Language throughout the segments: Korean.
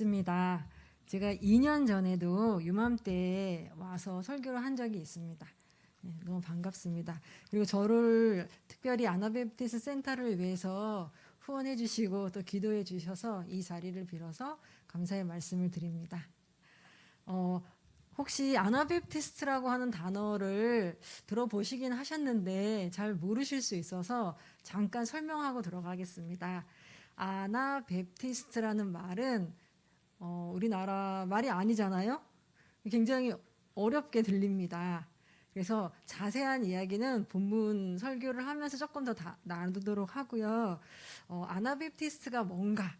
있습니다. 제가 2년 전에도 유맘때에 와서 설교를 한 적이 있습니다. 네, 너무 반갑습니다. 그리고 저를 특별히 아나베프티스 센터를 위해서 후원해 주시고 또 기도해 주셔서 이 자리를 빌어서 감사의 말씀을 드립니다. 혹시 아나베프티스트라고 하는 단어를 들어보시긴 하셨는데 잘 모르실 수 있어서 잠깐 설명하고 들어가겠습니다. 아나베프티스트라는 말은 우리나라 말이 아니잖아요. 굉장히 어렵게 들립니다. 그래서 자세한 이야기는 본문 설교를 하면서 조금 더 나누도록 하고요. 아나베프티스트가 뭔가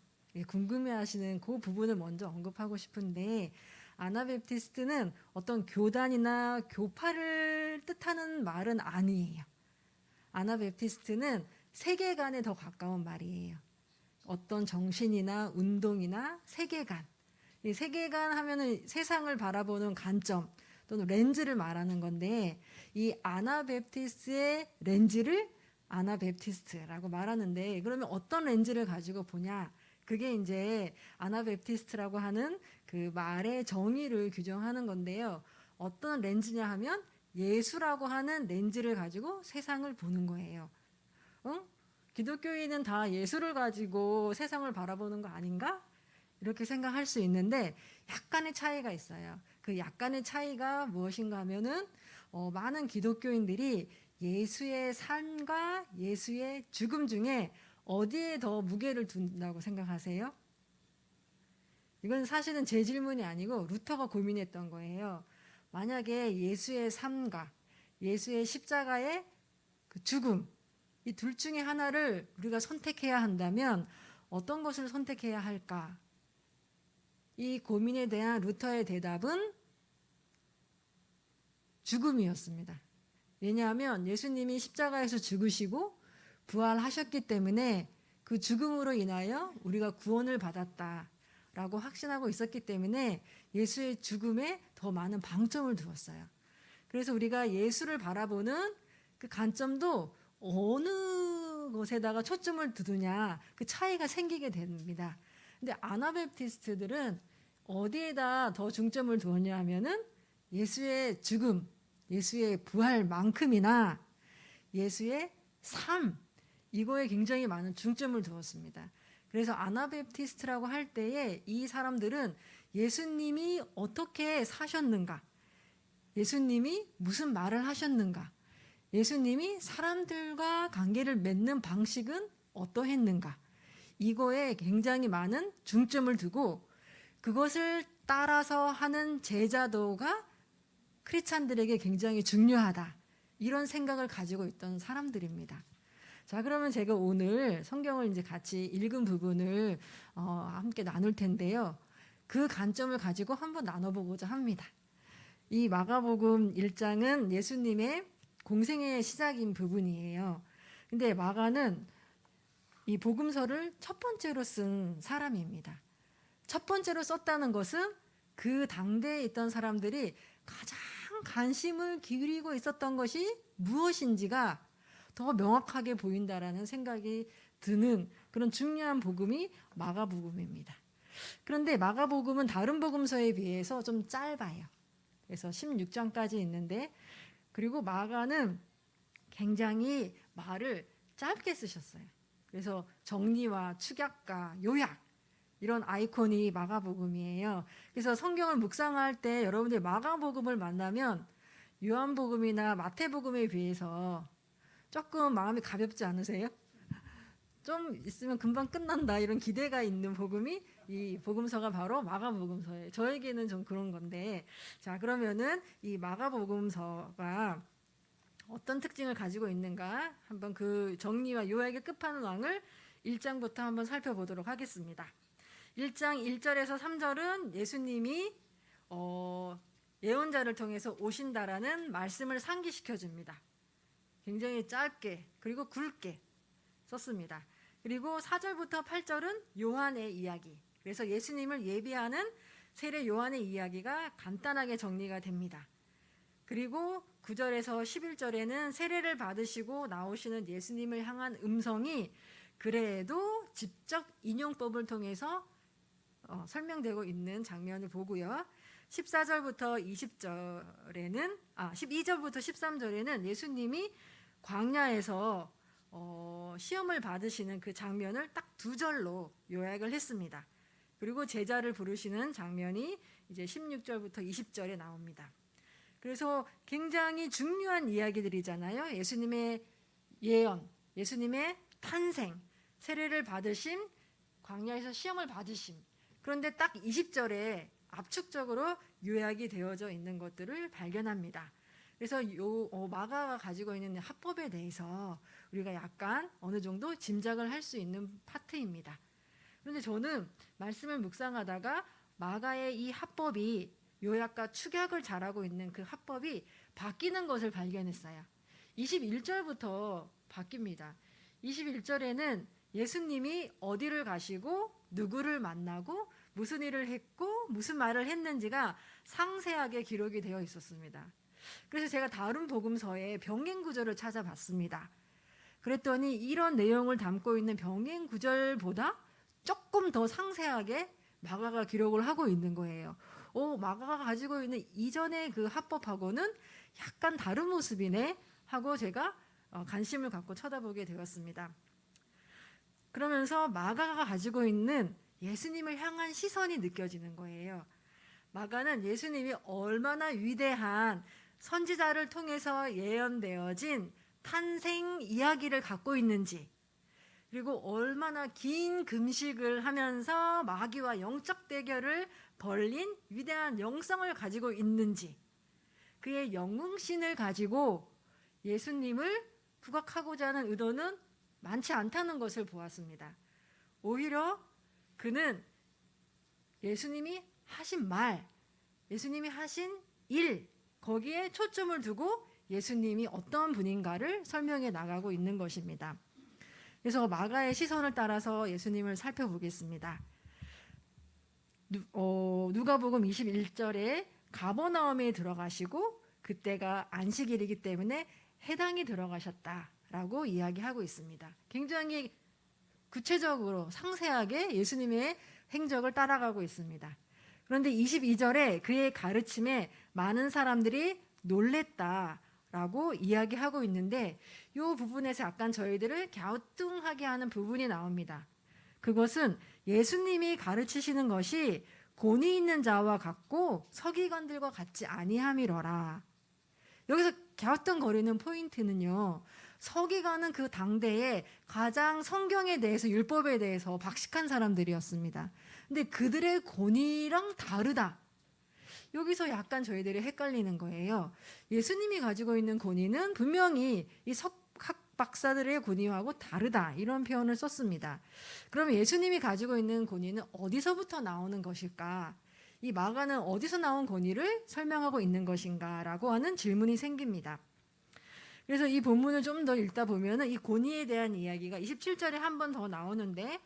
궁금해하시는 그 부분을 먼저 언급하고 싶은데, 아나베프티스트는 어떤 교단이나 교파를 뜻하는 말은 아니에요. 아나베프티스트는 세계관에 더 가까운 말이에요. 어떤 정신이나 운동이나 세계관. 이 세계관 하면은 세상을 바라보는 관점 또는 렌즈를 말하는 건데, 이 아나베프티스트의 렌즈를 아나베프티스트라고 말하는데, 그러면 어떤 렌즈를 가지고 보냐? 그게 이제 아나베프티스트라고 하는 그 말의 정의를 규정하는 건데요. 어떤 렌즈냐 하면 예수라고 하는 렌즈를 가지고 세상을 보는 거예요. 응? 기독교인은 다 예수를 가지고 세상을 바라보는 거 아닌가? 이렇게 생각할 수 있는데 약간의 차이가 있어요. 그 약간의 차이가 무엇인가 하면은 많은 기독교인들이 예수의 삶과 예수의 죽음 중에 어디에 더 무게를 둔다고 생각하세요? 이건 사실은 제 질문이 아니고 루터가 고민했던 거예요. 만약에 예수의 삶과 예수의 십자가의 그 죽음, 이 둘 중에 하나를 우리가 선택해야 한다면 어떤 것을 선택해야 할까? 이 고민에 대한 루터의 대답은 죽음이었습니다. 왜냐하면 예수님이 십자가에서 죽으시고 부활하셨기 때문에 그 죽음으로 인하여 우리가 구원을 받았다라고 확신하고 있었기 때문에 예수의 죽음에 더 많은 방점을 두었어요. 그래서 우리가 예수를 바라보는 그 관점도 어느 것에다가 초점을 두느냐, 그 차이가 생기게 됩니다. 근데 아나베프티스트들은 어디에다 더 중점을 두었냐 하면은 예수의 죽음, 예수의 부활만큼이나 예수의 삶, 이거에 굉장히 많은 중점을 두었습니다. 그래서 아나베프티스트라고 할 때에 이 사람들은 예수님이 어떻게 사셨는가, 예수님이 무슨 말을 하셨는가, 예수님이 사람들과 관계를 맺는 방식은 어떠했는가, 이거에 굉장히 많은 중점을 두고 그것을 따라서 하는 제자도가 크리스찬들에게 굉장히 중요하다, 이런 생각을 가지고 있던 사람들입니다. 자, 그러면 제가 오늘 성경을 이제 같이 읽은 부분을 함께 나눌 텐데요. 그 관점을 가지고 한번 나눠보고자 합니다. 이 마가복음 1장은 예수님의 공생의 시작인 부분이에요. 근데 마가는 이 복음서를 첫 번째로 쓴 사람입니다. 첫 번째로 썼다는 것은 그 당대에 있던 사람들이 가장 관심을 기울이고 있었던 것이 무엇인지가 더 명확하게 보인다라는 생각이 드는 그런 중요한 복음이 마가복음입니다. 그런데 마가복음은 다른 복음서에 비해서 좀 짧아요. 그래서 16장까지 있는데, 그리고 마가는 굉장히 말을 짧게 쓰셨어요. 그래서 정리와 축약과 요약, 이런 아이콘이 마가복음이에요. 그래서 성경을 묵상할 때 여러분들이 마가복음을 만나면 요한복음이나 마태복음에 비해서 조금 마음이 가볍지 않으세요? 좀 있으면 금방 끝난다, 이런 기대가 있는 복음이 이 복음서가 바로 마가복음서예요. 저에게는 좀 그런 건데, 자, 그러면은 이 마가복음서가 어떤 특징을 가지고 있는가, 한번 그 정리와 요약의 끝판왕을 1장부터 한번 살펴보도록 하겠습니다. 1장 1절에서 3절은 예수님이 예언자를 통해서 오신다라는 말씀을 상기시켜 줍니다. 굉장히 짧게 그리고 굵게 썼습니다. 그리고 4절부터 8절은 요한의 이야기, 그래서 예수님을 예비하는 세례 요한의 이야기가 간단하게 정리가 됩니다. 그리고 9절에서 11절에는 세례를 받으시고 나오시는 예수님을 향한 음성이 그래도 직접 인용법을 통해서 설명되고 있는 장면을 보고요. 14절부터 20절에는 12절부터 13절에는 예수님이 광야에서 시험을 받으시는 그 장면을 딱 2절로 요약을 했습니다. 그리고 제자를 부르시는 장면이 이제 16절부터 20절에 나옵니다. 그래서 굉장히 중요한 이야기들이잖아요. 예수님의 예언, 예수님의 탄생, 세례를 받으심, 광야에서 시험을 받으심. 그런데 딱 20절에 압축적으로 요약이 되어져 있는 것들을 발견합니다. 그래서 마가가 가지고 있는 합법에 대해서 우리가 약간 어느 정도 짐작을 할 수 있는 파트입니다. 그런데 저는 말씀을 묵상하다가 마가의 이 합법이 요약과 축약을 잘하고 있는 그 합법이 바뀌는 것을 발견했어요. 21절부터 바뀝니다. 21절에는 예수님이 어디를 가시고 누구를 만나고 무슨 일을 했고 무슨 말을 했는지가 상세하게 기록이 되어 있었습니다. 그래서 제가 다른 복음서에 병행 구절을 찾아봤습니다. 그랬더니 이런 내용을 담고 있는 병행 구절보다 조금 더 상세하게 마가가 기록을 하고 있는 거예요. 마가가 가지고 있는 이전의 그 합법하고는 약간 다른 모습이네 하고 제가 관심을 갖고 쳐다보게 되었습니다. 그러면서 마가가 가지고 있는 예수님을 향한 시선이 느껴지는 거예요. 마가는 예수님이 얼마나 위대한 선지자를 통해서 예언되어진 탄생 이야기를 갖고 있는지, 그리고 얼마나 긴 금식을 하면서 마귀와 영적 대결을 벌린 위대한 영성을 가지고 있는지, 그의 영웅신을 가지고 예수님을 부각하고자 하는 의도는 많지 않다는 것을 보았습니다. 오히려 그는 예수님이 하신 말, 예수님이 하신 일, 거기에 초점을 두고 예수님이 어떤 분인가를 설명해 나가고 있는 것입니다. 그래서 마가의 시선을 따라서 예수님을 살펴보겠습니다. 누가복음 21절에 가버나움에 들어가시고 그때가 안식일이기 때문에 해당이 들어가셨다라고 이야기하고 있습니다. 굉장히 구체적으로 상세하게 예수님의 행적을 따라가고 있습니다. 그런데 22절에 그의 가르침에 많은 사람들이 놀랬다라고 이야기하고 있는데 이 부분에서 약간 저희들을 갸우뚱하게 하는 부분이 나옵니다. 그것은 예수님이 가르치시는 것이 권위 있는 자와 같고 서기관들과 같지 아니함이로라. 여기서 갸우뚱거리는 포인트는요, 서기관은 그 당대에 가장 성경에 대해서, 율법에 대해서 박식한 사람들이었습니다. 근데 그들의 권위랑 다르다. 여기서 약간 저희들이 헷갈리는 거예요. 예수님이 가지고 있는 권위는 분명히 이 석학 박사들의 권위하고 다르다, 이런 표현을 썼습니다. 그럼 예수님이 가지고 있는 권위는 어디서부터 나오는 것일까? 이 마가는 어디서 나온 권위를 설명하고 있는 것인가? 라고 하는 질문이 생깁니다. 그래서 이 본문을 좀 더 읽다 보면 이 권위에 대한 이야기가 27절에 한 번 더 나오는데,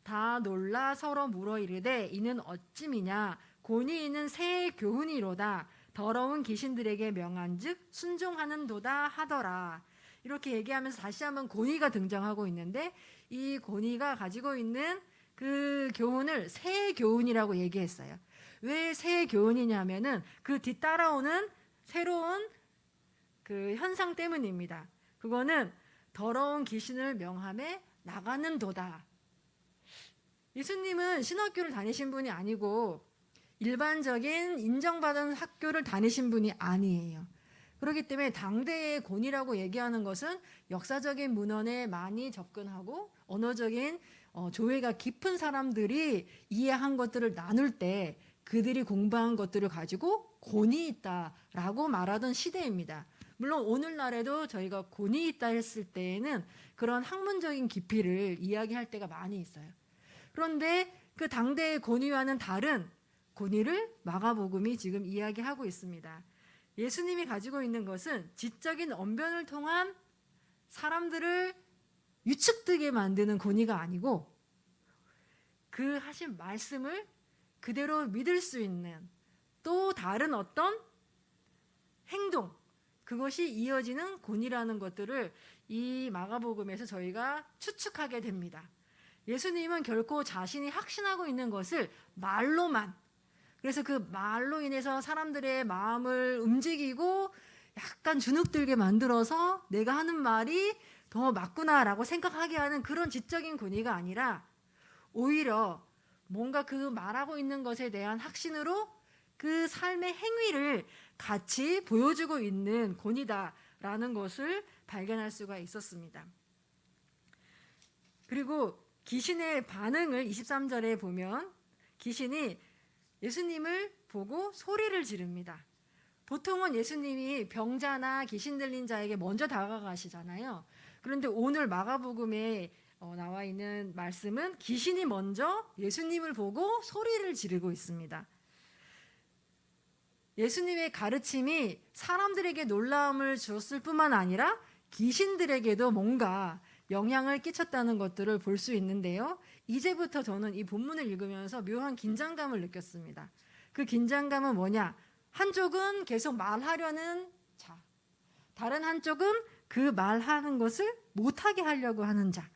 다 놀라 서로 물어 이르되 이는 어찌미냐, 권위 있는 새 교훈이로다, 더러운 귀신들에게 명한즉 순종하는도다 하더라. 이렇게 얘기하면서 다시 한번 권위가 등장하고 있는데, 이 권위가 가지고 있는 그 교훈을 새 교훈이라고 얘기했어요. 왜 새 교훈이냐면은 그 뒤따라오는 새로운 그 현상 때문입니다. 그거는 더러운 귀신을 명함에 나가는 도다. 예수님은 신학교를 다니신 분이 아니고 일반적인 인정받은 학교를 다니신 분이 아니에요. 그렇기 때문에 당대의 권위라고 얘기하는 것은 역사적인 문헌에 많이 접근하고 언어적인 조예가 깊은 사람들이 이해한 것들을 나눌 때 그들이 공부한 것들을 가지고 권위 있다라고 말하던 시대입니다. 물론 오늘날에도 저희가 권위 있다 했을 때에는 그런 학문적인 깊이를 이야기할 때가 많이 있어요. 그런데 그 당대의 권위와는 다른 권위를 마가복음이 지금 이야기하고 있습니다. 예수님이 가지고 있는 것은 지적인 언변을 통한 사람들을 유축되게 만드는 권위가 아니고, 그 하신 말씀을 그대로 믿을 수 있는 또 다른 어떤 행동, 그것이 이어지는 권위라는 것들을 이 마가복음에서 저희가 추측하게 됩니다. 예수님은 결코 자신이 확신하고 있는 것을 말로만, 그래서 그 말로 인해서 사람들의 마음을 움직이고 약간 주눅들게 만들어서 내가 하는 말이 더 맞구나라고 생각하게 하는 그런 지적인 권위가 아니라, 오히려 뭔가 그 말하고 있는 것에 대한 확신으로 그 삶의 행위를 같이 보여주고 있는 권위다라는 것을 발견할 수가 있었습니다. 그리고 귀신의 반응을 23절에 보면 귀신이 예수님을 보고 소리를 지릅니다. 보통은 예수님이 병자나 귀신 들린 자에게 먼저 다가가시잖아요. 그런데 오늘 마가복음에 나와 있는 말씀은 귀신이 먼저 예수님을 보고 소리를 지르고 있습니다. 예수님의 가르침이 사람들에게 놀라움을 주었을 뿐만 아니라 귀신들에게도 뭔가 영향을 끼쳤다는 것들을 볼 수 있는데요. 이제부터 저는 이 본문을 읽으면서 묘한 긴장감을 느꼈습니다. 그 긴장감은 뭐냐? 한쪽은 계속 말하려는 자, 다른 한쪽은 그 말하는 것을 못하게 하려고 하는 자.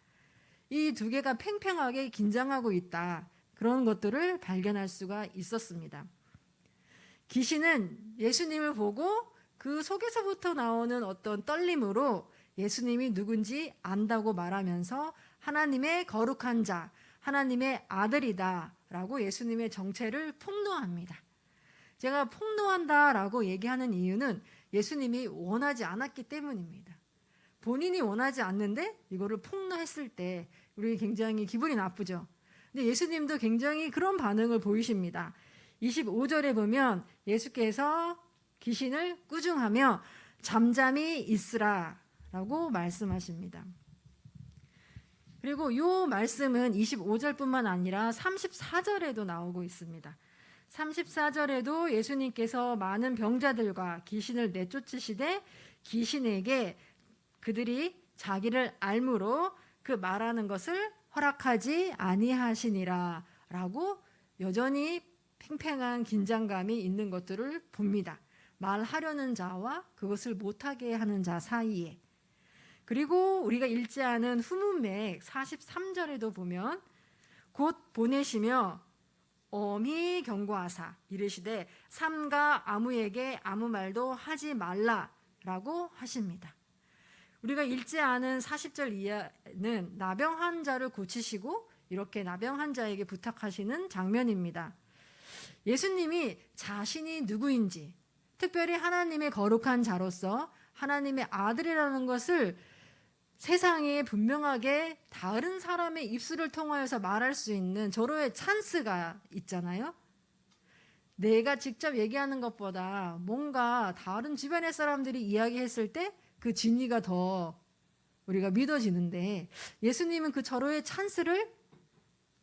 이 두 개가 팽팽하게 긴장하고 있다. 그런 것들을 발견할 수가 있었습니다. 귀신은 예수님을 보고 그 속에서부터 나오는 어떤 떨림으로 예수님이 누군지 안다고 말하면서 하나님의 거룩한 자, 하나님의 아들이다 라고 예수님의 정체를 폭로합니다. 제가 폭로한다라고 얘기하는 이유는 예수님이 원하지 않았기 때문입니다. 본인이 원하지 않는데 이거를 폭로했을 때 우리 굉장히 기분이 나쁘죠. 근데 예수님도 굉장히 그런 반응을 보이십니다. 25절에 보면 예수께서 귀신을 꾸중하며 잠잠히 있으라 라고 말씀하십니다. 그리고 이 말씀은 25절뿐만 아니라 34절에도 나오고 있습니다. 34절에도 예수님께서 많은 병자들과 귀신을 내쫓으시되 귀신에게 그들이 자기를 알므로 그 말하는 것을 허락하지 아니하시니라 라고 여전히 팽팽한 긴장감이 있는 것들을 봅니다. 말하려는 자와 그것을 못하게 하는 자 사이에. 그리고 우리가 읽지 않은 후문맥 43절에도 보면 곧 보내시며 엄히 경고하사 이르시되 삼가 아무에게 아무 말도 하지 말라라고 하십니다. 우리가 읽지 않은 40절 이하는 나병 환자를 고치시고 이렇게 나병 환자에게 부탁하시는 장면입니다. 예수님이 자신이 누구인지, 특별히 하나님의 거룩한 자로서 하나님의 아들이라는 것을 세상에 분명하게 다른 사람의 입술을 통하여서 말할 수 있는 저로의 찬스가 있잖아요. 내가 직접 얘기하는 것보다 뭔가 다른 주변의 사람들이 이야기했을 때 그 진위가 더 우리가 믿어지는데 예수님은 그 절호의 찬스를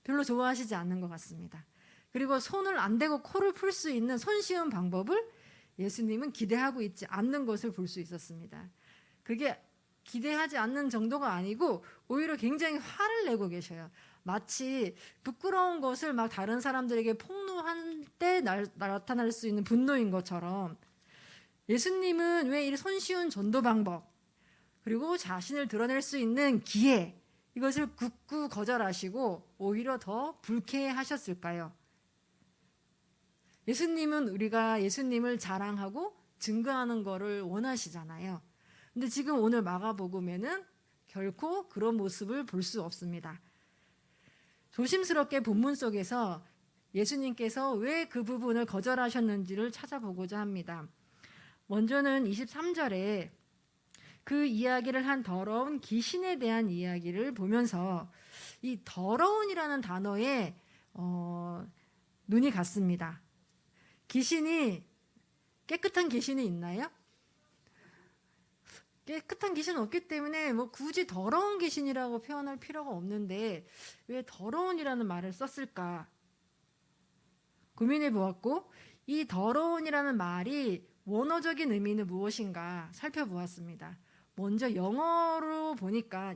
별로 좋아하시지 않는 것 같습니다. 그리고 손을 안 대고 코를 풀 수 있는 손쉬운 방법을 예수님은 기대하고 있지 않는 것을 볼 수 있었습니다. 그게 기대하지 않는 정도가 아니고 오히려 굉장히 화를 내고 계셔요. 마치 부끄러운 것을 막 다른 사람들에게 폭로할 때 나타날 수 있는 분노인 것처럼 예수님은 왜 이 손쉬운 전도 방법 그리고 자신을 드러낼 수 있는 기회 이것을 굳고 거절하시고 오히려 더 불쾌하셨을까요? 예수님은 우리가 예수님을 자랑하고 증거하는 것을 원하시잖아요. 근데 지금 오늘 마가복음에는 결코 그런 모습을 볼 수 없습니다. 조심스럽게 본문 속에서 예수님께서 왜 그 부분을 거절하셨는지를 찾아보고자 합니다. 먼저는 23절에 그 이야기를 한 더러운 귀신에 대한 이야기를 보면서 이 더러운이라는 단어에 눈이 갔습니다. 귀신이 깨끗한 귀신이 있나요? 깨끗한 귀신은 없기 때문에 뭐 굳이 더러운 귀신이라고 표현할 필요가 없는데 왜 더러운이라는 말을 썼을까 고민해 보았고 이 더러운이라는 말이 원어적인 의미는 무엇인가 살펴보았습니다. 먼저 영어로 보니까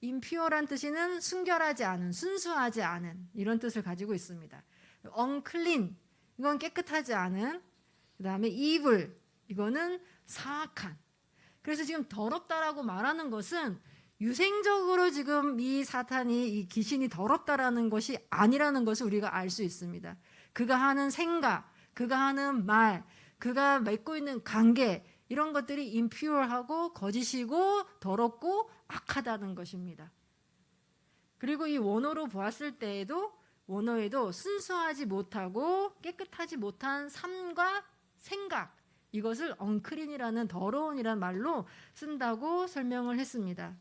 impure란 뜻은 순결하지 않은, 순수하지 않은 이런 뜻을 가지고 있습니다. unclean 이건 깨끗하지 않은, 그 다음에 evil 이거는 사악한. 그래서 지금 더럽다라고 말하는 것은 유생적으로 지금 이 사탄이, 이 귀신이 더럽다라는 것이 아니라는 것을 우리가 알 수 있습니다. 그가 하는 생각, 그가 하는 말, 그가 맺고 있는 관계, 이런 것들이 임퓨어하고 거짓이고 더럽고 악하다는 것입니다. 그리고 이 원어로 보았을 때에도 원어에도 순수하지 못하고 깨끗하지 못한 삶과 생각, 이것을 언클린이라는 더러운이라는 말로 쓴다고 설명을 했습니다.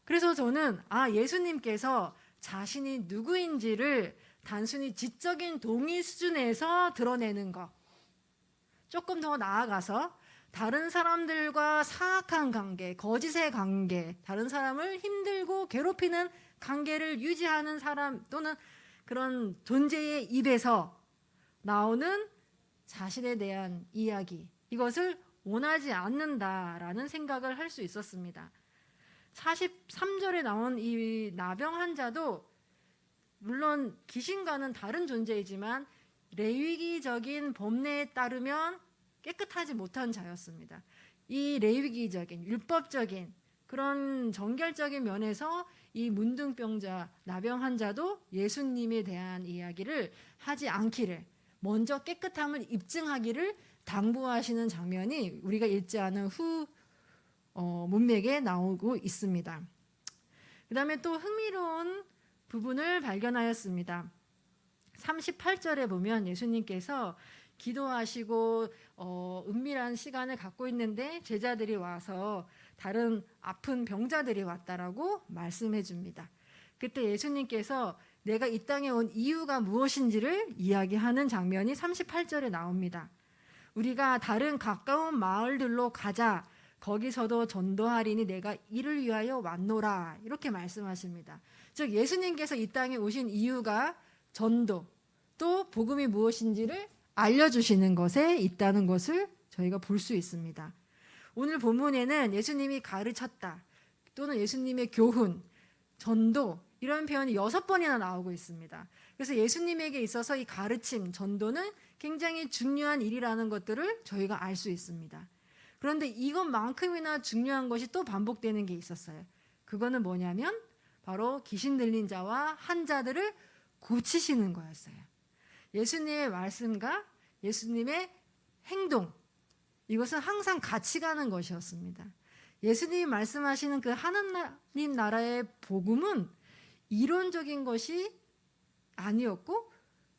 그래서 저는 예수님께서 자신이 누구인지를 단순히 지적인 동의 수준에서 드러내는 것, 조금 더 나아가서 다른 사람들과 사악한 관계, 거짓의 관계, 다른 사람을 힘들고 괴롭히는 관계를 유지하는 사람 또는 그런 존재의 입에서 나오는 자신에 대한 이야기, 이것을 원하지 않는다라는 생각을 할 수 있었습니다. 43절에 나온 이 나병 환자도 물론 귀신과는 다른 존재이지만 레위기적인 법례에 따르면 깨끗하지 못한 자였습니다. 이 레위기적인 율법적인 그런 정결적인 면에서 이 문둥병자 나병 환자도 예수님에 대한 이야기를 하지 않기를, 먼저 깨끗함을 입증하기를 당부하시는 장면이 우리가 읽지 않은 후 문맥에 나오고 있습니다. 그 다음에 또 흥미로운 부분을 발견하였습니다. 38절에 보면 예수님께서 기도하시고 은밀한 시간을 갖고 있는데 제자들이 와서 다른 아픈 병자들이 왔다라고 말씀해 줍니다. 그때 예수님께서 내가 이 땅에 온 이유가 무엇인지를 이야기하는 장면이 38절에 나옵니다. 우리가 다른 가까운 마을들로 가자, 거기서도 전도하리니 내가 이를 위하여 왔노라, 이렇게 말씀하십니다. 즉 예수님께서 이 땅에 오신 이유가 전도, 또 복음이 무엇인지를 알려주시는 것에 있다는 것을 저희가 볼 수 있습니다. 오늘 본문에는 예수님이 가르쳤다 또는 예수님의 교훈, 전도, 이런 표현이 6번이나 나오고 있습니다. 그래서 예수님에게 있어서 이 가르침, 전도는 굉장히 중요한 일이라는 것들을 저희가 알 수 있습니다. 그런데 이것만큼이나 중요한 것이 또 반복되는 게 있었어요. 그거는 뭐냐면 바로 귀신 들린 자와 환자들을 고치시는 거였어요. 예수님의 말씀과 예수님의 행동, 이것은 항상 같이 가는 것이었습니다. 예수님이 말씀하시는 그 하나님 나라의 복음은 이론적인 것이 아니었고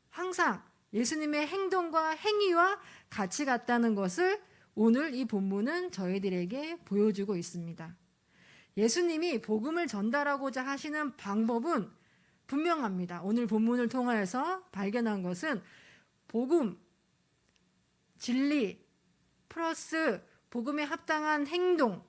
항상 예수님의 행동과 행위와 같이 갔다는 것을 오늘 이 본문은 저희들에게 보여주고 있습니다. 예수님이 복음을 전달하고자 하시는 방법은 분명합니다. 오늘 본문을 통하여서 발견한 것은 복음, 진리, 플러스 복음에 합당한 행동,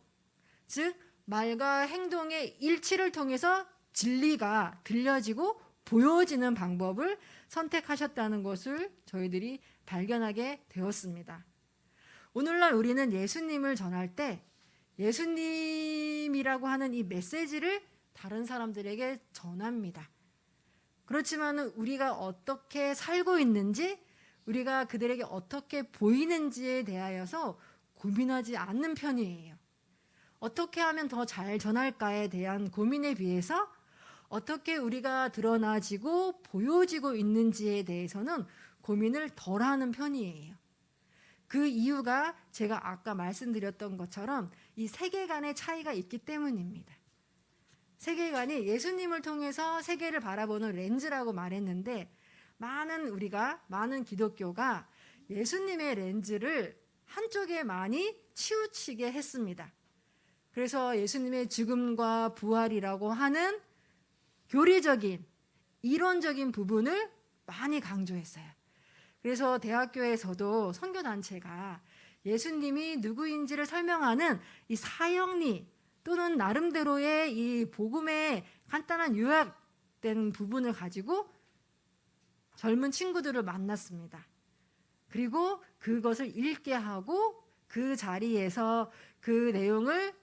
즉 말과 행동의 일치를 통해서 진리가 들려지고 보여지는 방법을 선택하셨다는 것을 저희들이 발견하게 되었습니다. 오늘날 우리는 예수님을 전할 때 예수님이라고 하는 이 메시지를 다른 사람들에게 전합니다. 그렇지만 우리가 어떻게 살고 있는지, 우리가 그들에게 어떻게 보이는지에 대하여서 고민하지 않는 편이에요. 어떻게 하면 더 잘 전할까에 대한 고민에 비해서 어떻게 우리가 드러나지고 보여지고 있는지에 대해서는 고민을 덜 하는 편이에요. 그 이유가 제가 아까 말씀드렸던 것처럼 이 세계관의 차이가 있기 때문입니다. 세계관이 예수님을 통해서 세계를 바라보는 렌즈라고 말했는데 많은 기독교가 예수님의 렌즈를 한쪽에 많이 치우치게 했습니다. 그래서 예수님의 죽음과 부활이라고 하는 교리적인, 이론적인 부분을 많이 강조했어요. 그래서 대학교에서도 선교단체가 예수님이 누구인지를 설명하는 이 사형리 또는 나름대로의 이 복음의 간단한 요약된 부분을 가지고 젊은 친구들을 만났습니다. 그리고 그것을 읽게 하고 그 자리에서 그 내용을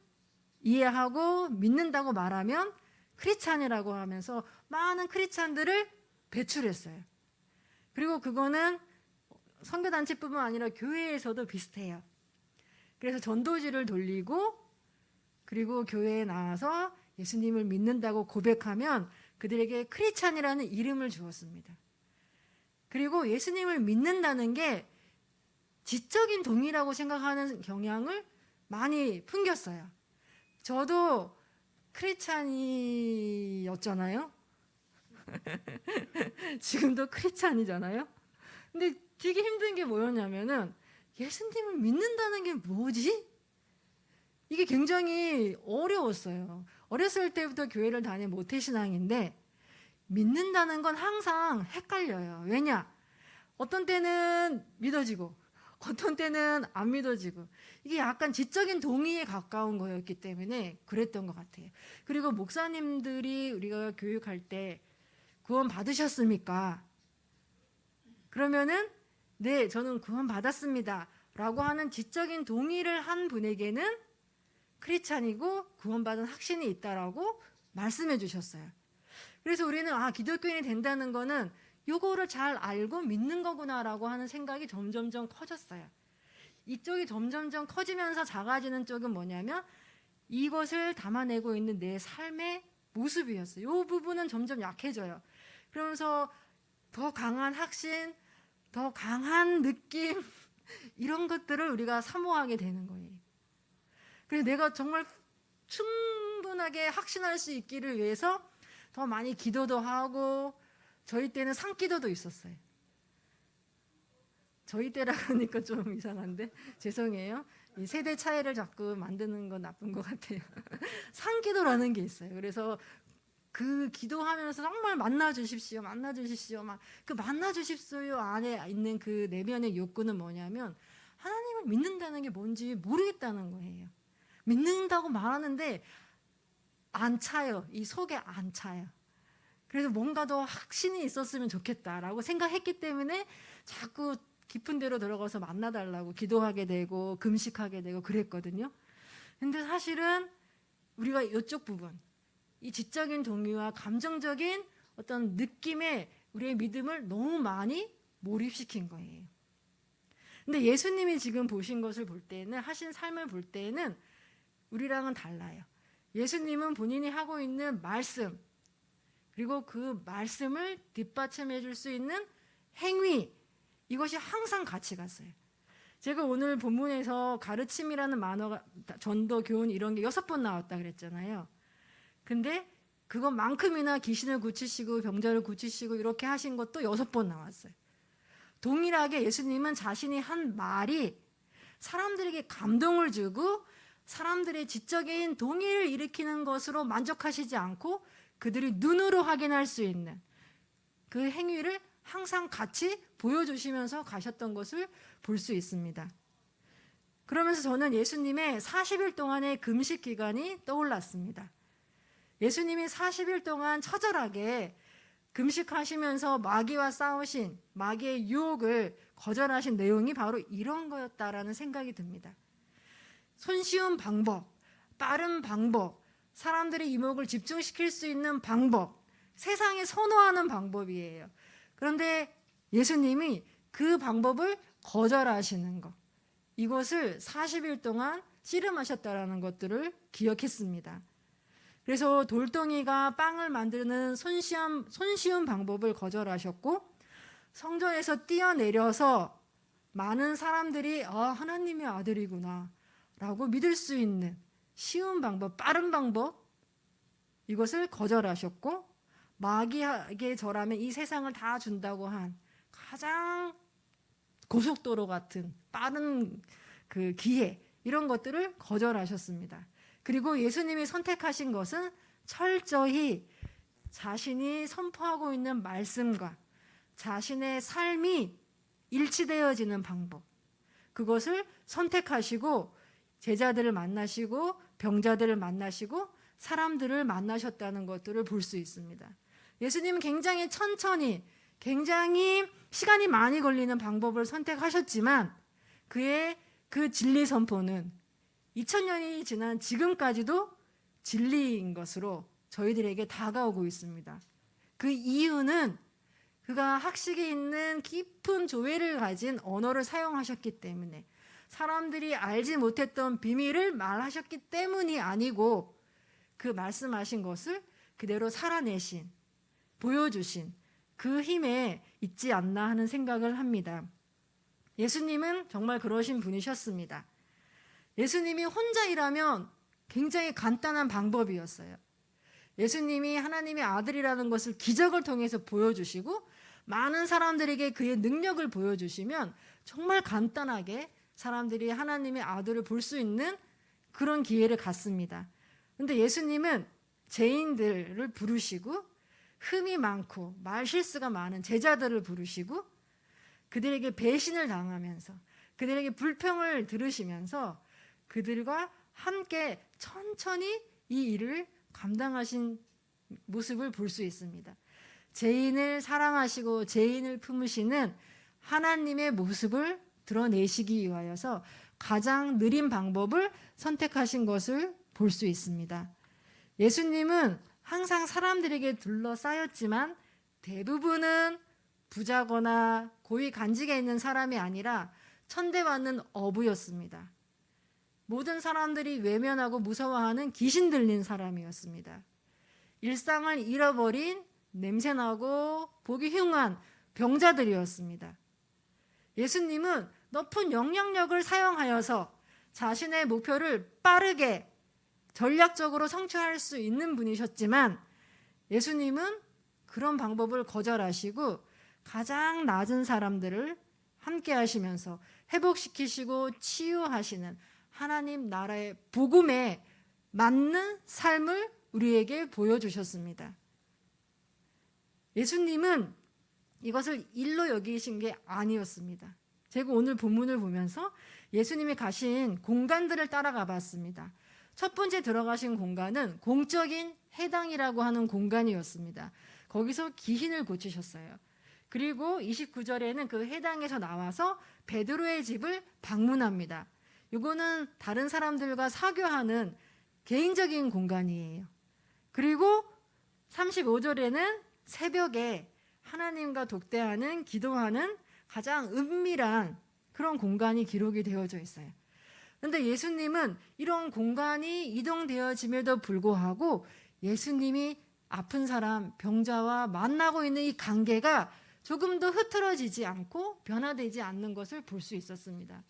이해하고 믿는다고 말하면 크리스찬이라고 하면서 많은 크리스찬들을 배출했어요. 그리고 그거는 선교단체뿐만 아니라 교회에서도 비슷해요. 그래서 전도지를 돌리고 그리고 교회에 나와서 예수님을 믿는다고 고백하면 그들에게 크리스찬이라는 이름을 주었습니다. 그리고 예수님을 믿는다는 게 지적인 동의라고 생각하는 경향을 많이 풍겼어요. 저도 크리스찬이었잖아요. 지금도 크리스찬이잖아요. 근데 되게 힘든 게 뭐였냐면은 예수님을 믿는다는 게 뭐지? 이게 굉장히 어려웠어요. 어렸을 때부터 교회를 다닌 모태신앙인데 믿는다는 건 항상 헷갈려요. 왜냐? 어떤 때는 믿어지고 어떤 때는 안 믿어지고 이게 약간 지적인 동의에 가까운 거였기 때문에 그랬던 것 같아요. 그리고 목사님들이 우리가 교육할 때 구원 받으셨습니까? 그러면은 네, 저는 구원 받았습니다 라고 하는 지적인 동의를 한 분에게는 크리스찬이고 구원받은 확신이 있다라고 말씀해 주셨어요. 그래서 우리는 기독교인이 된다는 거는 요거를 잘 알고 믿는 거구나라고 하는 생각이 점점점 커졌어요. 이쪽이 점점점 커지면서 작아지는 쪽은 뭐냐면 이것을 담아내고 있는 내 삶의 모습이었어요. 이 부분은 점점 약해져요. 그러면서 더 강한 확신, 더 강한 느낌 이런 것들을 우리가 사모하게 되는 거예요. 그래서 내가 정말 충분하게 확신할 수 있기를 위해서 더 많이 기도도 하고 저희 때는 산기도도 있었어요. 저희 때라 그러니까 좀 이상한데 죄송해요. 이 세대 차이를 자꾸 만드는 건 나쁜 것 같아요. 산기도라는 게 있어요. 그래서 그 기도하면서 정말 만나 주십시오, 만나 주십시오. 막 그 만나 주십시오 안에 있는 그 내면의 욕구는 뭐냐면 하나님을 믿는다는 게 뭔지 모르겠다는 거예요. 믿는다고 말하는데 안 차요. 이 속에 안 차요. 그래서 뭔가 더 확신이 있었으면 좋겠다라고 생각했기 때문에 자꾸 깊은 데로 들어가서 만나달라고 기도하게 되고 금식하게 되고 그랬거든요. 근데 사실은 우리가 이쪽 부분, 이 지적인 동의와 감정적인 어떤 느낌에 우리의 믿음을 너무 많이 몰입시킨 거예요. 근데 예수님이 지금 보신 것을 볼 때는, 하신 삶을 볼 때는 우리랑은 달라요. 예수님은 본인이 하고 있는 말씀, 그리고 그 말씀을 뒷받침해 줄 수 있는 행위, 이것이 항상 같이 갔어요. 제가 오늘 본문에서 가르침이라는 만어가 전도, 교훈 이런 게 6번 나왔다 그랬잖아요. 근데 그것만큼이나 귀신을 고치시고 병자를 고치시고 이렇게 하신 것도 6번 나왔어요. 동일하게 예수님은 자신이 한 말이 사람들에게 감동을 주고 사람들의 지적인 동의를 일으키는 것으로 만족하시지 않고 그들이 눈으로 확인할 수 있는 그 행위를 항상 같이 보여주시면서 가셨던 것을 볼 수 있습니다. 그러면서 저는 예수님의 40일 동안의 금식 기간이 떠올랐습니다. 예수님이 40일 동안 처절하게 금식하시면서 마귀와 싸우신, 마귀의 유혹을 거절하신 내용이 바로 이런 거였다라는 생각이 듭니다. 손쉬운 방법, 빠른 방법, 사람들의 이목을 집중시킬 수 있는 방법, 세상에 선호하는 방법이에요. 그런데 예수님이 그 방법을 거절하시는 것, 이것을 40일 동안 씨름하셨다라는 것들을 기억했습니다. 그래서 돌덩이가 빵을 만드는 손쉬운 방법을 거절하셨고 성전에서 뛰어내려서 많은 사람들이 하나님의 아들이구나 라고 믿을 수 있는 쉬운 방법, 빠른 방법, 이것을 거절하셨고 마귀에게 절하면 이 세상을 다 준다고 한 가장 고속도로 같은 빠른 그 기회, 이런 것들을 거절하셨습니다. 그리고 예수님이 선택하신 것은 철저히 자신이 선포하고 있는 말씀과 자신의 삶이 일치되어지는 방법, 그것을 선택하시고 제자들을 만나시고 병자들을 만나시고 사람들을 만나셨다는 것들을 볼 수 있습니다. 예수님은 굉장히 천천히, 굉장히 시간이 많이 걸리는 방법을 선택하셨지만 그의 그 진리 선포는 2000년이 지난 지금까지도 진리인 것으로 저희들에게 다가오고 있습니다. 그 이유는 그가 학식이 있는 깊은 조회를 가진 언어를 사용하셨기 때문에, 사람들이 알지 못했던 비밀을 말하셨기 때문이 아니고 그 말씀하신 것을 그대로 살아내신, 보여주신 그 힘에 있지 않나 하는 생각을 합니다. 예수님은 정말 그러신 분이셨습니다. 예수님이 혼자 일하면 굉장히 간단한 방법이었어요. 예수님이 하나님의 아들이라는 것을 기적을 통해서 보여주시고 많은 사람들에게 그의 능력을 보여주시면 정말 간단하게 사람들이 하나님의 아들을 볼 수 있는 그런 기회를 갖습니다. 그런데 예수님은 죄인들을 부르시고 흠이 많고 말실수가 많은 제자들을 부르시고 그들에게 배신을 당하면서 그들에게 불평을 들으시면서 그들과 함께 천천히 이 일을 감당하신 모습을 볼 수 있습니다. 죄인을 사랑하시고 죄인을 품으시는 하나님의 모습을 드러내시기 위하여서 가장 느린 방법을 선택하신 것을 볼 수 있습니다. 예수님은 항상 사람들에게 둘러싸였지만 대부분은 부자거나 고위 간직에 있는 사람이 아니라 천대받는 어부였습니다. 모든 사람들이 외면하고 무서워하는 귀신 들린 사람이었습니다. 일상을 잃어버린 냄새나고 보기 흉한 병자들이었습니다. 예수님은 높은 영향력을 사용하여서 자신의 목표를 빠르게 전략적으로 성취할 수 있는 분이셨지만 예수님은 그런 방법을 거절하시고 가장 낮은 사람들을 함께 하시면서 회복시키시고 치유하시는 하나님 나라의 복음에 맞는 삶을 우리에게 보여주셨습니다. 예수님은 이것을 일로 여기신 게 아니었습니다. 제가 오늘 본문을 보면서 예수님이 가신 공간들을 따라가 봤습니다. 첫 번째 들어가신 공간은 공적인 회당이라고 하는 공간이었습니다. 거기서 귀신을 고치셨어요. 그리고 29절에는 그 회당에서 나와서 베드로의 집을 방문합니다. 이거는 다른 사람들과 사교하는 개인적인 공간이에요. 그리고 35절에는 새벽에 하나님과 독대하는 기도하는 가장 은밀한 그런 공간이 기록이 되어져 있어요. 그런데 예수님은 이런 공간이 이동되어짐에도 불구하고 예수님이 아픈 사람, 병자와 만나고 있는 이 관계가 조금도 흐트러지지 않고 변화되지 않는 것을 볼 수 있었습니다.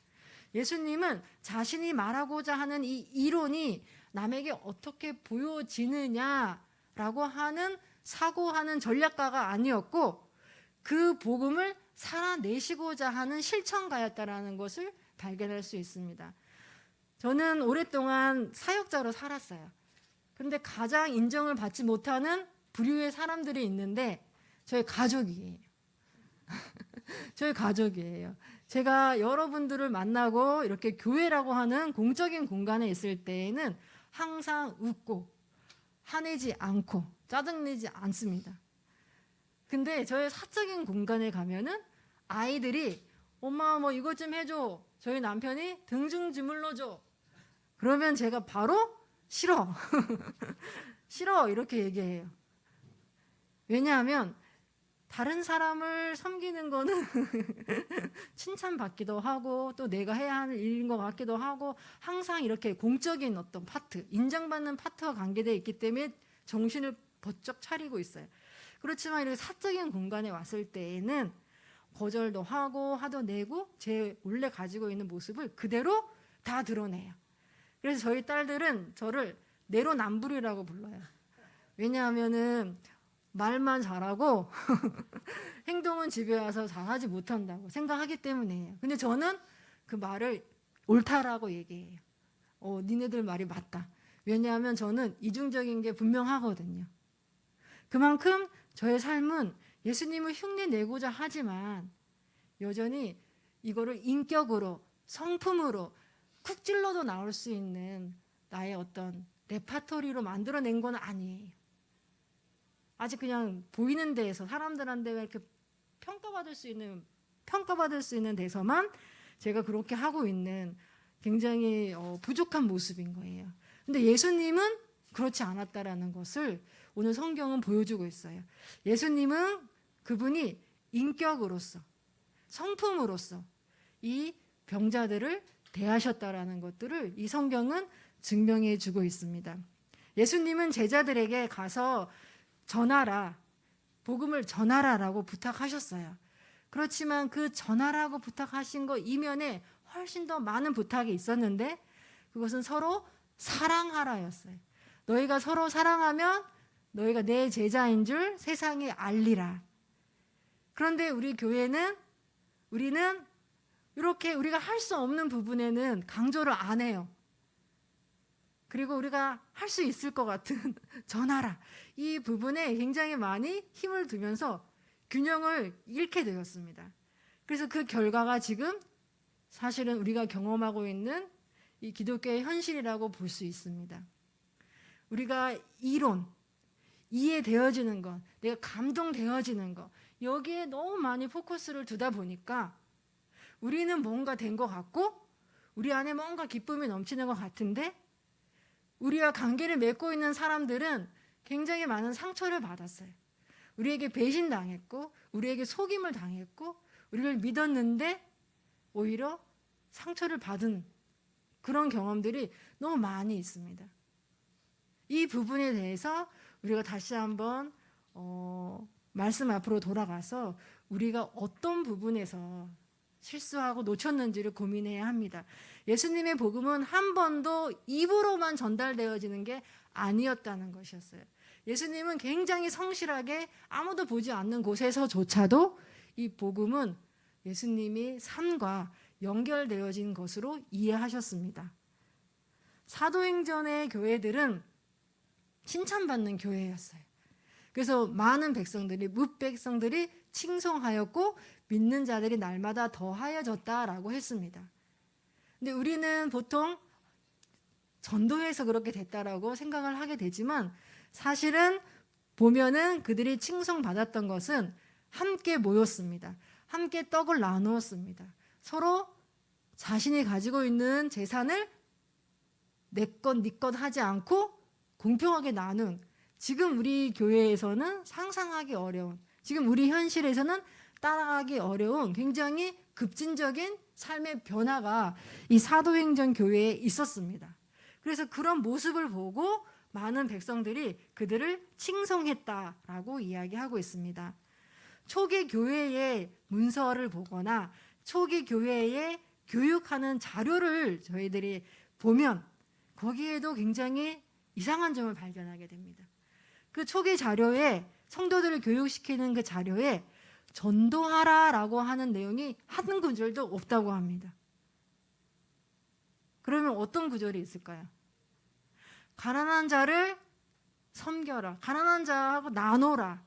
예수님은 자신이 말하고자 하는 이 이론이 남에게 어떻게 보여지느냐라고 하는 사고하는 전략가가 아니었고 그 복음을 살아내시고자 하는 실천가였다라는 것을 발견할 수 있습니다. 저는 오랫동안 사역자로 살았어요. 그런데 가장 인정을 받지 못하는 부류의 사람들이 있는데 저희 가족이에요. 저희 가족이에요. 제가 여러분들을 만나고 이렇게 교회라고 하는 공적인 공간에 있을 때에는 항상 웃고 화내지 않고 짜증내지 않습니다. 근데 저희 사적인 공간에 가면은 아이들이 엄마 뭐 이것 좀 해줘. 저희 남편이 등 좀 주물러줘. 그러면 제가 바로 싫어. 싫어 이렇게 얘기해요. 왜냐하면 다른 사람을 섬기는 거는 칭찬받기도 하고 또 내가 해야 하는 일인 것 같기도 하고 항상 이렇게 공적인 어떤 파트, 인정받는 파트와 관계되어 있기 때문에 정신을 번쩍 차리고 있어요. 그렇지만 이렇게 사적인 공간에 왔을 때에는 거절도 하고 화도 내고 제 원래 가지고 있는 모습을 그대로 다 드러내요. 그래서 저희 딸들은 저를 내로남불이라고 불러요. 왜냐하면은 말만 잘하고 행동은 집에 와서 잘하지 못한다고 생각하기 때문이에요. 근데 저는 그 말을 옳다라고 얘기해요. 니네들 말이 맞다. 왜냐하면 저는 이중적인 게 분명하거든요. 그만큼 저의 삶은 예수님을 흉내내고자 하지만 여전히 이거를 인격으로 성품으로 쿡 찔러도 나올 수 있는 나의 어떤 레파토리로 만들어낸 건 아니에요. 아직 그냥 보이는 데에서 사람들한테 이렇게 평가받을 수 있는 데서만 제가 그렇게 하고 있는 굉장히 부족한 모습인 거예요. 근데 예수님은 그렇지 않았다라는 것을 오늘 성경은 보여주고 있어요. 예수님은 그분이 인격으로서 성품으로서 이 병자들을 대하셨다라는 것들을 이 성경은 증명해 주고 있습니다. 예수님은 제자들에게 가서 전하라, 복음을 전하라라고 부탁하셨어요. 그렇지만 그 전하라고 부탁하신 거 이면에 훨씬 더 많은 부탁이 있었는데 그것은 서로 사랑하라였어요. 너희가 서로 사랑하면 너희가 내 제자인 줄 세상에 알리라. 그런데 우리 교회는 우리는 이렇게 우리가 할 수 없는 부분에는 강조를 안 해요. 그리고 우리가 할 수 있을 것 같은 전하라. 이 부분에 굉장히 많이 힘을 두면서 균형을 잃게 되었습니다. 그래서 그 결과가 지금 사실은 우리가 경험하고 있는 이 기독교의 현실이라고 볼 수 있습니다. 우리가 이론, 이해되어지는 것, 내가 감동되어지는 것, 여기에 너무 많이 포커스를 두다 보니까 우리는 뭔가 된 것 같고 우리 안에 뭔가 기쁨이 넘치는 것 같은데 우리와 관계를 맺고 있는 사람들은 굉장히 많은 상처를 받았어요. 우리에게 배신당했고 우리에게 속임을 당했고 우리를 믿었는데 오히려 상처를 받은 그런 경험들이 너무 많이 있습니다. 이 부분에 대해서 우리가 다시 한번 말씀 앞으로 돌아가서 우리가 어떤 부분에서 실수하고 놓쳤는지를 고민해야 합니다. 예수님의 복음은 한 번도 입으로만 전달되어지는 게 아니었다는 것이었어요. 예수님은 굉장히 성실하게 아무도 보지 않는 곳에서조차도 이 복음은 예수님이 삶과 연결되어진 것으로 이해하셨습니다. 사도행전의 교회들은 칭찬받는 교회였어요. 그래서 많은 백성들이, 뭇백성들이 칭송하였고 믿는 자들이 날마다 더하여졌다라고 했습니다. 근데 우리는 보통 전도해서 그렇게 됐다라고 생각을 하게 되지만 사실은 보면은 그들이 칭송받았던 것은 함께 모였습니다. 함께 떡을 나누었습니다. 서로 자신이 가지고 있는 재산을 내 것, 네 것 하지 않고 공평하게 나눈, 지금 우리 교회에서는 상상하기 어려운, 지금 우리 현실에서는 따라가기 어려운 굉장히 급진적인 삶의 변화가 이 사도행전 교회에 있었습니다. 그래서 그런 모습을 보고 많은 백성들이 그들을 칭송했다라고 이야기하고 있습니다. 초기 교회의 문서를 보거나 초기 교회에 교육하는 자료를 저희들이 보면 거기에도 굉장히 이상한 점을 발견하게 됩니다. 그 초기 자료에 성도들을 교육시키는 그 자료에 전도하라라고 하는 내용이 한 구절도 없다고 합니다. 그러면 어떤 구절이 있을까요? 가난한 자를 섬겨라. 가난한 자하고 나눠라.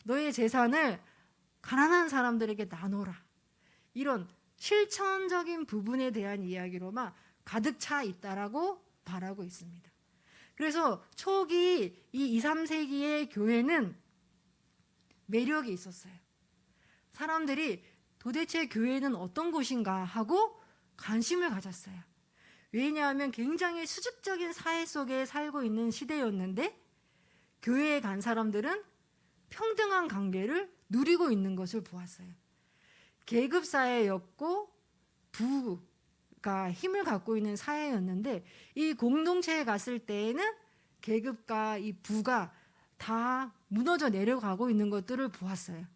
너의 재산을 가난한 사람들에게 나눠라. 이런 실천적인 부분에 대한 이야기로만 가득 차 있다라고 말하고 있습니다. 그래서 초기 이 2, 3세기의 교회는 매력이 있었어요. 사람들이 도대체 교회는 어떤 곳인가 하고 관심을 가졌어요. 왜냐하면 굉장히 수직적인 사회 속에 살고 있는 시대였는데 교회에 간 사람들은 평등한 관계를 누리고 있는 것을 보았어요. 계급 사회였고 부가 힘을 갖고 있는 사회였는데 이 공동체에 갔을 때에는 계급과 이 부가 다 무너져 내려가고 있는 것들을 보았어요.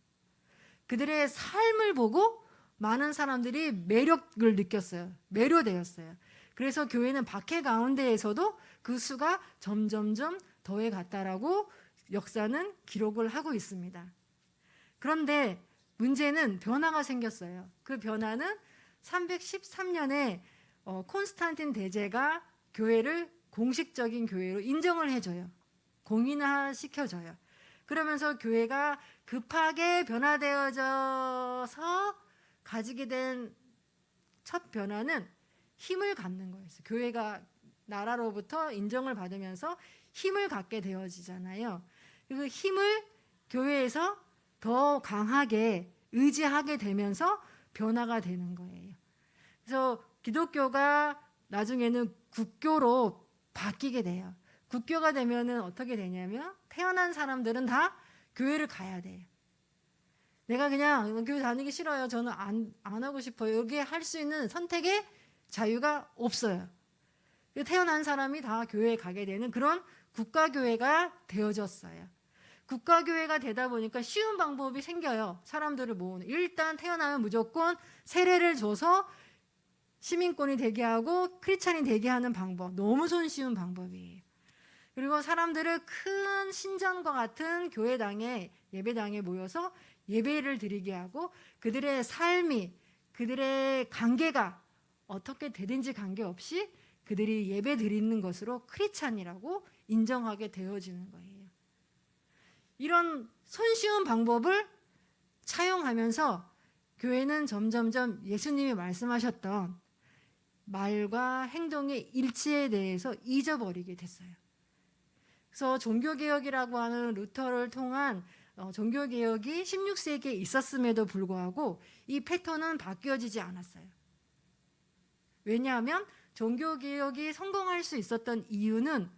그들의 삶을 보고 많은 사람들이 매력을 느꼈어요. 매료되었어요. 그래서 교회는 박해 가운데에서도 그 수가 점점점 더해 갔다라고 역사는 기록을 하고 있습니다. 그런데 문제는 변화가 생겼어요. 그 변화는 313년에 콘스탄틴 대제가 교회를 공식적인 교회로 인정을 해줘요. 공인화시켜줘요. 그러면서 교회가 급하게 변화되어져서 가지게 된 첫 변화는 힘을 갖는 거였어요. 교회가 나라로부터 인정을 받으면서 힘을 갖게 되어지잖아요. 그 힘을 교회에서 더 강하게 의지하게 되면서 변화가 되는 거예요. 그래서 기독교가 나중에는 국교로 바뀌게 돼요. 국교가 되면은 어떻게 되냐면 태어난 사람들은 다 교회를 가야 돼요. 내가 그냥 교회 다니기 싫어요. 저는 안 하고 싶어요. 여기에 할 수 있는 선택의 자유가 없어요. 태어난 사람이 다 교회에 가게 되는 그런 국가교회가 되어졌어요. 국가교회가 되다 보니까 쉬운 방법이 생겨요. 사람들을 모으는. 일단 태어나면 무조건 세례를 줘서 시민권이 되게 하고 크리스찬이 되게 하는 방법. 너무 손쉬운 방법이에요. 그리고 사람들을 큰 신전과 같은 교회당에, 예배당에 모여서 예배를 드리게 하고 그들의 삶이, 그들의 관계가 어떻게 되든지 관계없이 그들이 예배 드리는 것으로 크리스찬이라고 인정하게 되어지는 거예요. 이런 손쉬운 방법을 차용하면서 교회는 점점점 예수님이 말씀하셨던 말과 행동의 일치에 대해서 잊어버리게 됐어요. 그래서 종교개혁이라고 하는 루터를 통한 종교개혁이 16세기에 있었음에도 불구하고 이 패턴은 바뀌어지지 않았어요. 왜냐하면 종교개혁이 성공할 수 있었던 이유는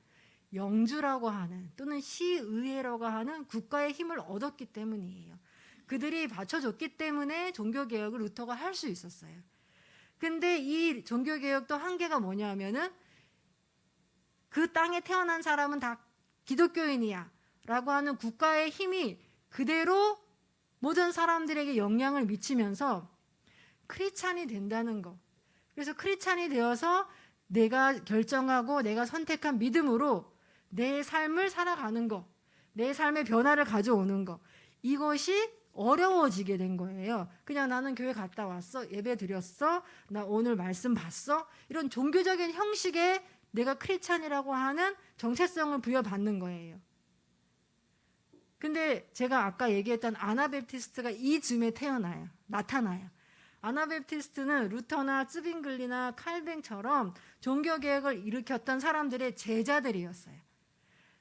영주라고 하는 또는 시의회라고 하는 국가의 힘을 얻었기 때문이에요. 그들이 받쳐줬기 때문에 종교개혁을 루터가 할 수 있었어요. 근데 이 종교개혁도 한계가 뭐냐면은 그 땅에 태어난 사람은 다 기독교인이야 라고 하는 국가의 힘이 그대로 모든 사람들에게 영향을 미치면서 크리스찬이 된다는 거. 그래서 크리스찬이 되어서 내가 결정하고 내가 선택한 믿음으로 내 삶을 살아가는 거, 내 삶의 변화를 가져오는 거, 이것이 어려워지게 된 거예요. 그냥 나는 교회 갔다 왔어, 예배 드렸어, 나 오늘 말씀 봤어, 이런 종교적인 형식에 내가 크리스찬이라고 하는 정체성을 부여받는 거예요. 근데 제가 아까 얘기했던 아나베프티스트가 이 즈음에 나타나요. 아나베프티스트는 루터나 츠빙글리나 칼뱅처럼 종교개혁을 일으켰던 사람들의 제자들이었어요.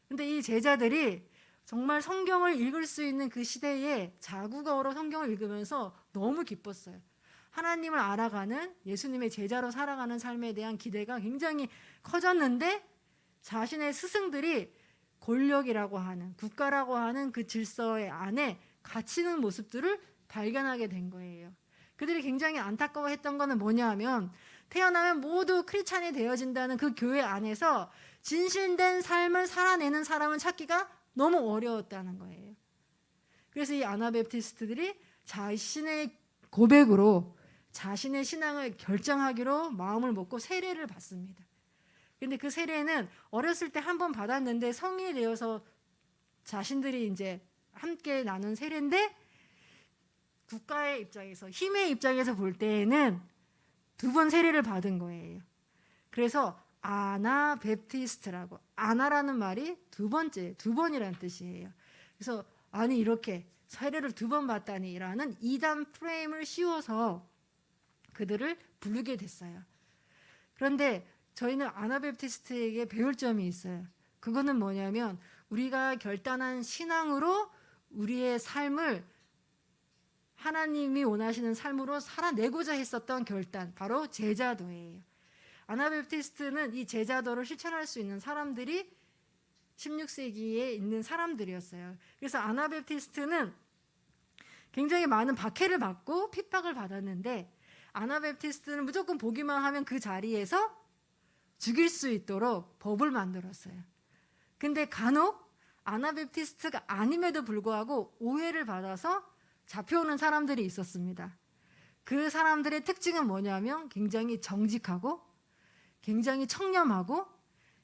근데 이 제자들이 정말 성경을 읽을 수 있는 그 시대에 자국어로 성경을 읽으면서 너무 기뻤어요. 하나님을 알아가는 예수님의 제자로 살아가는 삶에 대한 기대가 굉장히 커졌는데 자신의 스승들이 권력이라고 하는, 국가라고 하는 그 질서의 안에 갇히는 모습들을 발견하게 된 거예요. 그들이 굉장히 안타까워했던 거는 뭐냐 하면 태어나면 모두 크리스찬이 되어진다는 그 교회 안에서 진실된 삶을 살아내는 사람을 찾기가 너무 어려웠다는 거예요. 그래서 이 아나베프티스트들이 자신의 고백으로 자신의 신앙을 결정하기로 마음을 먹고 세례를 받습니다. 근데 그 세례는 어렸을 때 한 번 받았는데 성인이 되어서 자신들이 이제 함께 나눈 세례인데 국가의 입장에서, 힘의 입장에서 볼 때에는 2번 세례를 받은 거예요. 그래서 아나베프티스트라고, 아나라는 말이 두 번이라는 뜻이에요. 그래서 아니 이렇게 세례를 2번 받다니라는 이단 프레임을 씌워서 그들을 부르게 됐어요. 그런데 저희는 아나베프티스트에게 배울 점이 있어요. 그거는 뭐냐면 우리가 결단한 신앙으로 우리의 삶을 하나님이 원하시는 삶으로 살아내고자 했었던 결단, 바로 제자도예요. 아나베프티스트는 이 제자도를 실천할 수 있는 사람들이 16세기에 있는 사람들이었어요. 그래서 아나베프티스트는 굉장히 많은 박해를 받고 핍박을 받았는데 아나베프티스트는 무조건 보기만 하면 그 자리에서 죽일 수 있도록 법을 만들었어요. 근데 간혹 아나베프티스트가 아님에도 불구하고 오해를 받아서 잡혀오는 사람들이 있었습니다. 그 사람들의 특징은 뭐냐면 굉장히 정직하고 굉장히 청렴하고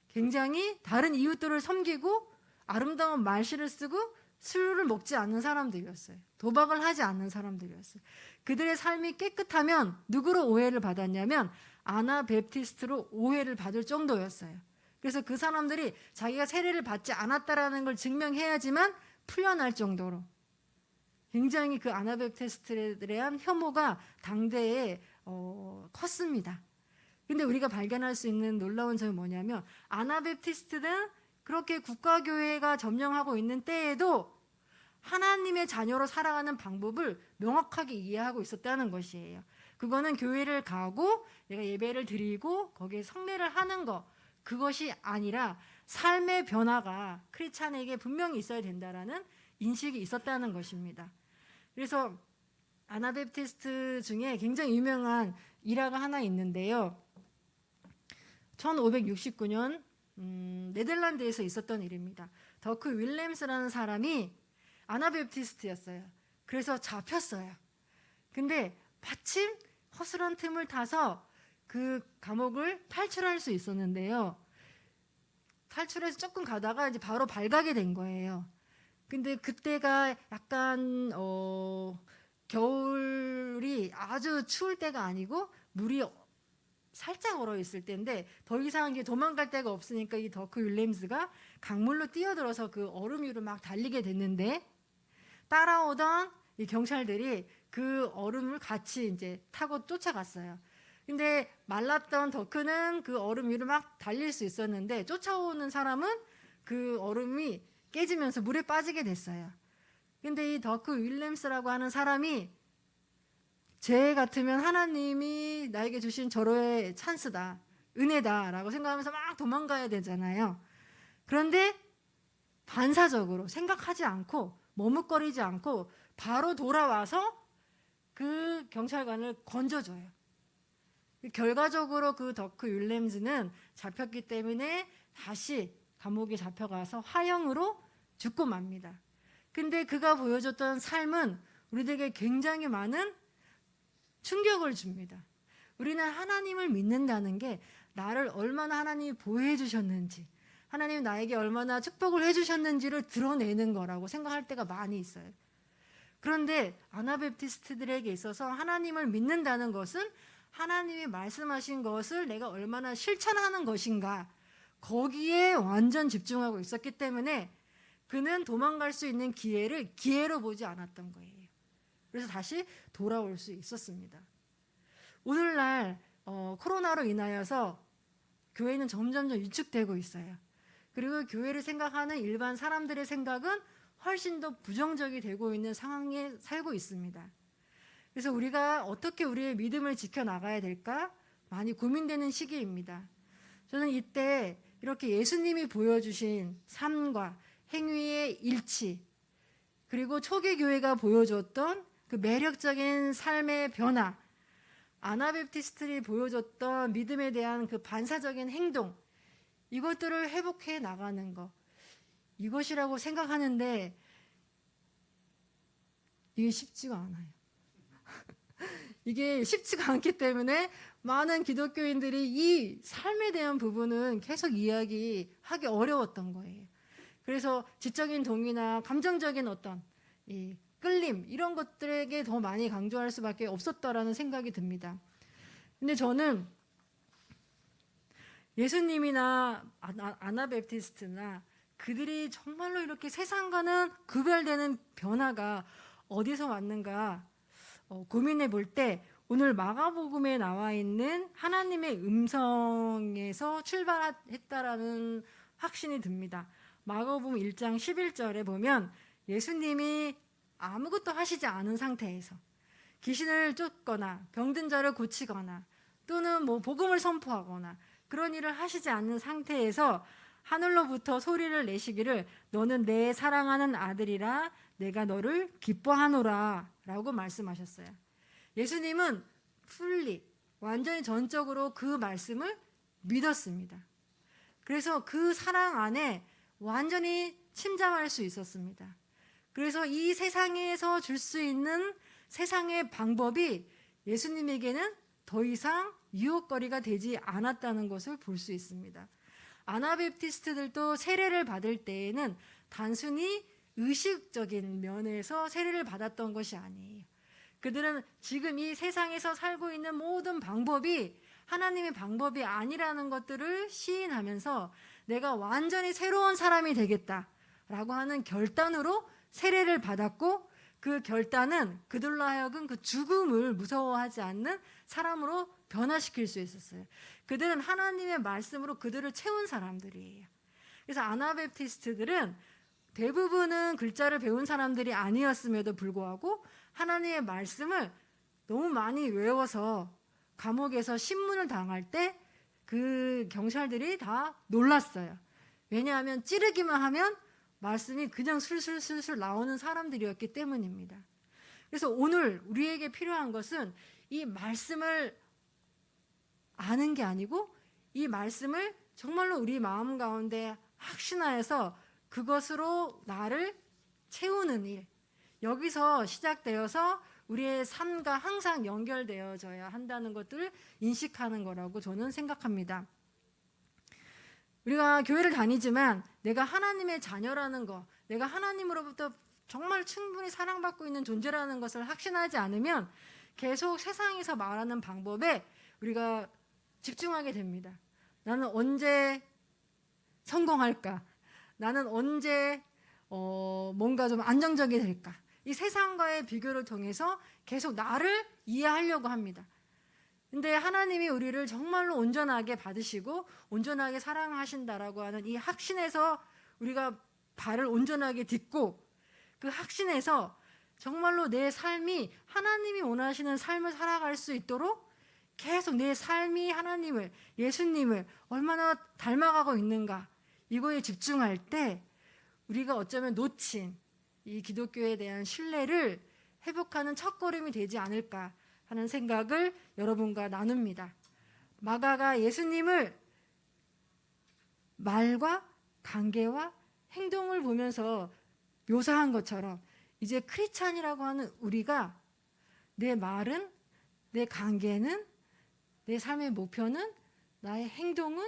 굉장히 다른 이웃들을 섬기고 아름다운 말씨를 쓰고 술을 먹지 않는 사람들이었어요. 도박을 하지 않는 사람들이었어요. 그들의 삶이 깨끗하면 누구로 오해를 받았냐면 아나베프티스트로 오해를 받을 정도였어요. 그래서 그 사람들이 자기가 세례를 받지 않았다라는 걸 증명해야지만 풀려날 정도로 굉장히 그 아나베프티스트에 대한 혐오가 당대에 컸습니다. 근데 우리가 발견할 수 있는 놀라운 점이 뭐냐면 아나베프티스트는 그렇게 국가교회가 점령하고 있는 때에도 하나님의 자녀로 살아가는 방법을 명확하게 이해하고 있었다는 것이에요. 그거는 교회를 가고 내가 예배를 드리고 거기에 성례를 하는 것, 그것이 아니라 삶의 변화가 크리스찬에게 분명히 있어야 된다라는 인식이 있었다는 것입니다. 그래서 아나베프티스트 중에 굉장히 유명한 일화가 하나 있는데요. 1569년 네덜란드에서 있었던 일입니다. 더크 윌렘스라는 사람이 아나베프티스트였어요. 그래서 잡혔어요. 근데 마침 허술한 틈을 타서 그 감옥을 탈출할 수 있었는데요. 탈출해서 조금 가다가 이제 바로 발각이 된 거예요. 근데 그때가 약간 겨울이 아주 추울 때가 아니고 물이 살짝 얼어 있을 때인데 더 이상 이제 도망갈 데가 없으니까 이 더크 윌렘스가 강물로 뛰어들어서 그 얼음 위로 막 달리게 됐는데 따라오던 이 경찰들이 그 얼음을 같이 이제 타고 쫓아갔어요. 근데 말랐던 더크는 그 얼음 위로 막 달릴 수 있었는데 쫓아오는 사람은 그 얼음이 깨지면서 물에 빠지게 됐어요. 근데 이 더크 윌렘스라고 하는 사람이 쟤 같으면 하나님이 나에게 주신 절호의 찬스다, 은혜다라고 생각하면서 막 도망가야 되잖아요. 그런데 반사적으로 생각하지 않고 머뭇거리지 않고 바로 돌아와서 그 경찰관을 건져줘요. 결과적으로 그 더크 윌렘스는 잡혔기 때문에 다시 감옥에 잡혀가서 화형으로 죽고 맙니다. 근데 그가 보여줬던 삶은 우리들에게 굉장히 많은 충격을 줍니다. 우리는 하나님을 믿는다는 게 나를 얼마나 하나님이 보호해 주셨는지, 하나님이 나에게 얼마나 축복을 해주셨는지를 드러내는 거라고 생각할 때가 많이 있어요. 그런데 아나베프티스트들에게 있어서 하나님을 믿는다는 것은 하나님이 말씀하신 것을 내가 얼마나 실천하는 것인가, 거기에 완전 집중하고 있었기 때문에 그는 도망갈 수 있는 기회를 기회로 보지 않았던 거예요. 그래서 다시 돌아올 수 있었습니다. 오늘날 코로나로 인하여서 교회는 점점점 위축되고 있어요. 그리고 교회를 생각하는 일반 사람들의 생각은 훨씬 더 부정적이 되고 있는 상황에 살고 있습니다. 그래서 우리가 어떻게 우리의 믿음을 지켜나가야 될까 많이 고민되는 시기입니다. 저는 이때 이렇게 예수님이 보여주신 삶과 행위의 일치, 그리고 초기 교회가 보여줬던 그 매력적인 삶의 변화, 아나베프티스트들이 보여줬던 믿음에 대한 그 반사적인 행동, 이것들을 회복해 나가는 것, 이것이라고 생각하는데 이게 쉽지가 않아요. 이게 쉽지가 않기 때문에 많은 기독교인들이 이 삶에 대한 부분은 계속 이야기하기 어려웠던 거예요. 그래서 지적인 동의나 감정적인 어떤 이 끌림, 이런 것들에게 더 많이 강조할 수밖에 없었다라는 생각이 듭니다. 근데 저는 예수님이나 아나베프티스트나 그들이 정말로 이렇게 세상과는 구별되는 변화가 어디서 왔는가 고민해 볼 때 오늘 마가복음에 나와 있는 하나님의 음성에서 출발했다라는 확신이 듭니다. 마가복음 1장 11절에 보면 예수님이 아무것도 하시지 않은 상태에서 귀신을 쫓거나 병든 자를 고치거나 또는 복음을 선포하거나 그런 일을 하시지 않는 상태에서 하늘로부터 소리를 내시기를 너는 내 사랑하는 아들이라 내가 너를 기뻐하노라 라고 말씀하셨어요. 예수님은 완전히 전적으로 그 말씀을 믿었습니다. 그래서 그 사랑 안에 완전히 침잠할 수 있었습니다. 그래서 이 세상에서 줄 수 있는 세상의 방법이 예수님에게는 더 이상 유혹거리가 되지 않았다는 것을 볼 수 있습니다. 아나베프티스트들도 세례를 받을 때에는 단순히 의식적인 면에서 세례를 받았던 것이 아니에요. 그들은 지금 이 세상에서 살고 있는 모든 방법이 하나님의 방법이 아니라는 것들을 시인하면서 내가 완전히 새로운 사람이 되겠다라고 하는 결단으로 세례를 받았고, 그 결단은 그들로 하여금 그 죽음을 무서워하지 않는 사람으로 변화시킬 수 있었어요. 그들은 하나님의 말씀으로 그들을 채운 사람들이에요. 그래서 아나베프티스트들은 대부분은 글자를 배운 사람들이 아니었음에도 불구하고 하나님의 말씀을 너무 많이 외워서 감옥에서 신문을 당할 때 그 경찰들이 다 놀랐어요. 왜냐하면 찌르기만 하면 말씀이 그냥 술술술술 나오는 사람들이었기 때문입니다. 그래서 오늘 우리에게 필요한 것은 이 말씀을 아는 게 아니고 이 말씀을 정말로 우리 마음 가운데 확신하여서 그것으로 나를 채우는 일, 여기서 시작되어서 우리의 삶과 항상 연결되어져야 한다는 것들을 인식하는 거라고 저는 생각합니다. 우리가 교회를 다니지만 내가 하나님의 자녀라는 거, 내가 하나님으로부터 정말 충분히 사랑받고 있는 존재라는 것을 확신하지 않으면 계속 세상에서 말하는 방법에 우리가 집중하게 됩니다. 나는 언제 성공할까? 나는 언제 뭔가 좀 안정적이 될까? 이 세상과의 비교를 통해서 계속 나를 이해하려고 합니다. 근데 하나님이 우리를 정말로 온전하게 받으시고 온전하게 사랑하신다라고 하는 이 확신에서 우리가 발을 온전하게 딛고 그 확신에서 정말로 내 삶이 하나님이 원하시는 삶을 살아갈 수 있도록 계속 내 삶이 하나님을, 예수님을 얼마나 닮아가고 있는가 이거에 집중할 때 우리가 어쩌면 놓친 이 기독교에 대한 신뢰를 회복하는 첫걸음이 되지 않을까 하는 생각을 여러분과 나눕니다. 마가가 예수님을 말과 관계와 행동을 보면서 묘사한 것처럼 이제 크리스찬이라고 하는 우리가 내 말은, 내 관계는, 내 삶의 목표는, 나의 행동은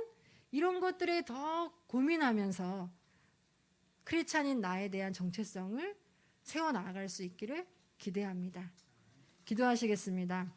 이런 것들에 더 고민하면서 크리스찬인 나에 대한 정체성을 세워나갈 수 있기를 기대합니다. 기도하시겠습니다.